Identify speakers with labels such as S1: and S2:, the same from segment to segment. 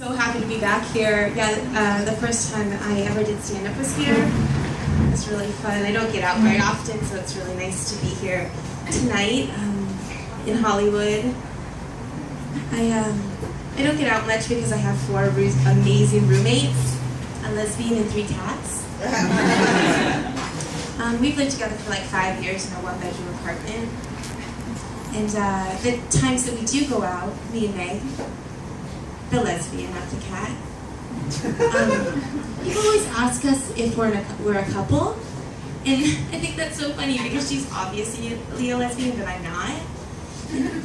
S1: So happy to be back here. Yeah, the first time I ever did stand-up was here. It was really fun. I don't get out very often, so it's really nice to be here tonight in Hollywood. I don't get out much because I have 4 amazing roommates, a lesbian and 3 cats. We've lived together for like 5 years in a 1-bedroom apartment. And the times that we do go out, me and Meg, the lesbian, not the cat. People always ask us if we're a couple, and I think that's so funny because she's obviously a lesbian, but I'm not. And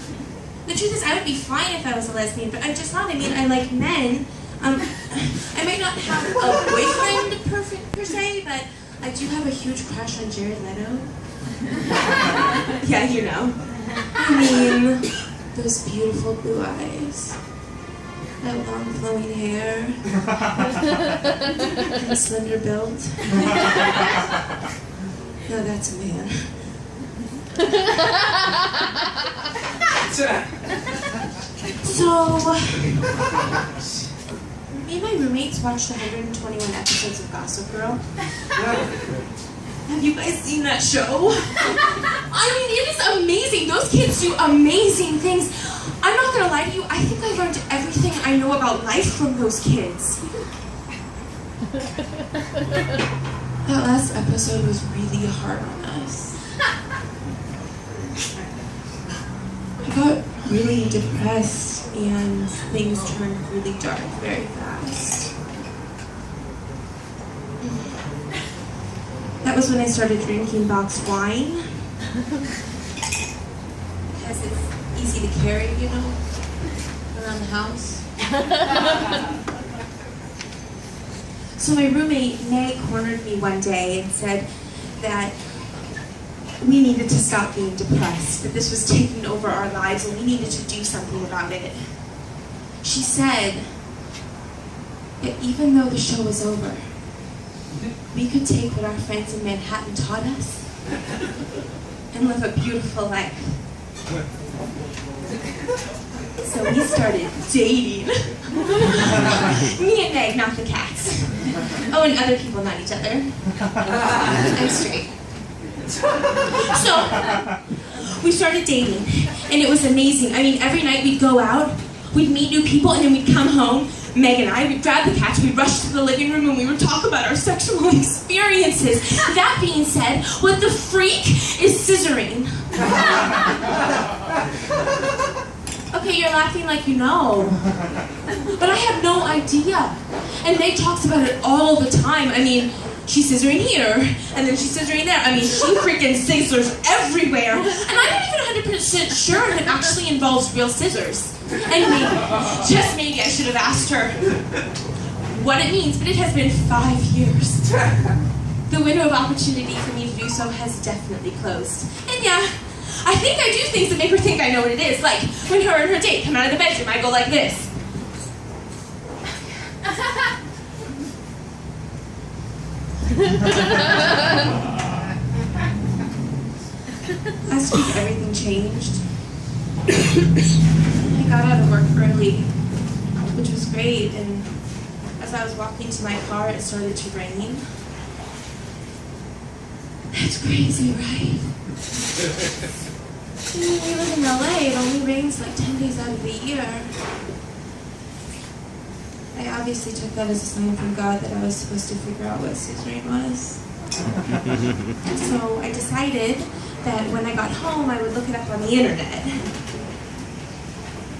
S1: the truth is, I would be fine if I was a lesbian, but I'm just not. I mean, I like men. I might not have a boyfriend per se, but I do have a huge crush on Jared Leto. Yeah, you know. I mean, those beautiful blue eyes. That long flowing hair, and slender build. No, that's a man. So, me and my roommates watched 121 episodes of Gossip Girl. Have you guys seen that show? I mean, it is amazing. Those kids do amazing things. I'm not gonna lie to you, I think I learned everything I know about life from those kids. That last episode was really hard on us. I got really depressed and things turned really dark very fast. That was when I started drinking boxed wine. Because it's easy to carry, you know, around the house. So my roommate, Meg, cornered me one day and said that we needed to stop being depressed, that this was taking over our lives and we needed to do something about it. She said that even though the show was over, we could take what our friends in Manhattan taught us and live a beautiful life. So we started dating. Me and Meg, not the cats. Oh, and other people, not each other. I'm straight. So, we started dating, and it was amazing. I mean, every night we'd go out, we'd meet new people, and then we'd come home, Meg and I, we'd grab the cats, we'd rush to the living room, and we would talk about our sexual experiences. That being said, what the freak is scissoring? Okay, you're laughing like you know. But I have no idea. And Meg talks about it all the time. I mean, she's scissoring here, and then she's scissoring there. I mean, she freaking scissors everywhere. And I'm not even 100% sure if it actually involves real scissors. And maybe, just maybe, I should have asked her what it means, but it has been 5 years. The window of opportunity for me to do so has definitely closed. And yeah, I think I do things that make her think I know what it is. Like, when her and her date come out of the bedroom, I go like this. Last week, everything changed. I got out of work early, which was great, and as I was walking to my car, it started to rain. That's crazy, right? I mean, we live in LA, it only rains like 10 days out of the year. I obviously took that as a sign from God that I was supposed to figure out what scissoring was. So I decided that when I got home, I would look it up on the internet.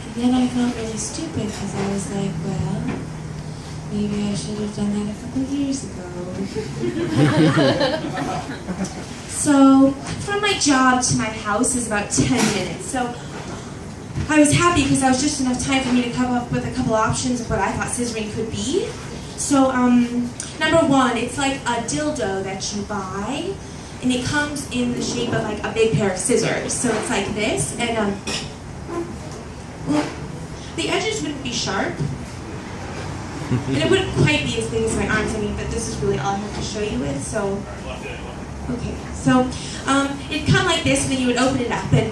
S1: And then I felt really stupid because I was like, well, maybe I should have done that a couple of years ago. So, from my job to my house is about 10 minutes. So, I was happy because that was just enough time for me to come up with a couple options of what I thought scissoring could be. So, number 1, it's like a dildo that you buy, and it comes in the shape of like a big pair of scissors. So it's like this, and well, the edges wouldn't be sharp, and it wouldn't quite be as big as my arms. I mean, but this is really all I have to show you with. So, okay, so it'd come like this, and then you would open it up, and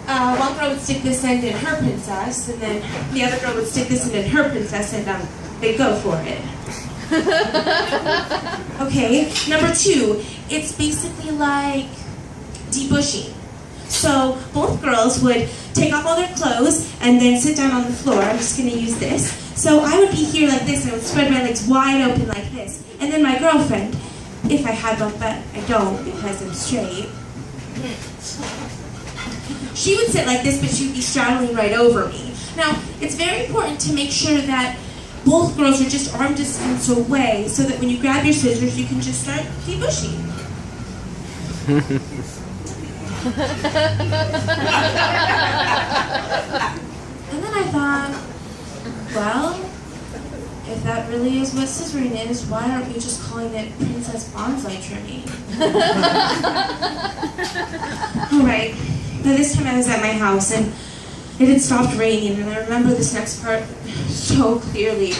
S1: one girl would stick this end in her princess, and then the other girl would stick this end in her princess, and they'd go for it. Okay, number 2, it's basically like debushing. So both girls would take off all their clothes and then sit down on the floor. I'm just going to use this. So I would be here like this, and I would spread my legs wide open like this. And then my girlfriend, if I had one, but I don't because I'm straight, she would sit like this, but she would be straddling right over me. Now, it's very important to make sure that both girls are just arm distance away, so that when you grab your scissors, you can just start debushing. And then I thought, well, if that really is what scissoring is, why aren't we just calling it Princess Bonsai Trimming? Alright, now this time I was at my house, and it had stopped raining, and I remember this next part so clearly.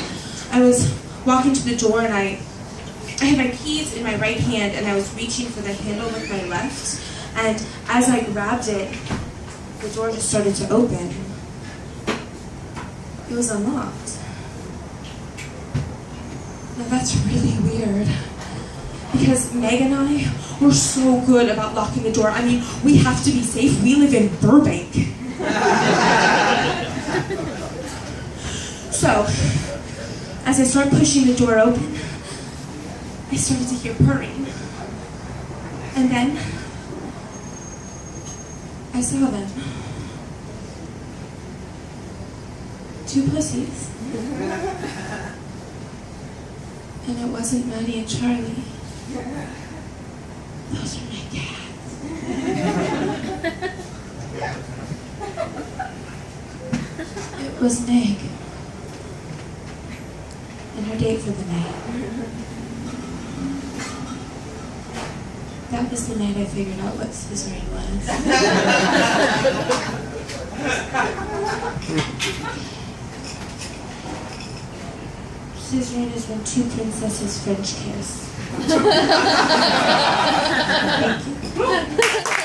S1: I was walking to the door, and I had my keys in my right hand, and I was reaching for the handle with my left, and as I grabbed it, the door just started to open. It was unlocked. Now that's really weird, because Meg and I were so good about locking the door. I mean, we have to be safe. We live in Burbank. So, as I started pushing the door open, I started to hear purring. And then, I saw them. 2 pussies. And it wasn't Maddie and Charlie. Those are my cats. It was Meg. And her date for the night. That was the night I figured out what scissoring was. Scissoring is when 2 princesses French kiss. Thank you.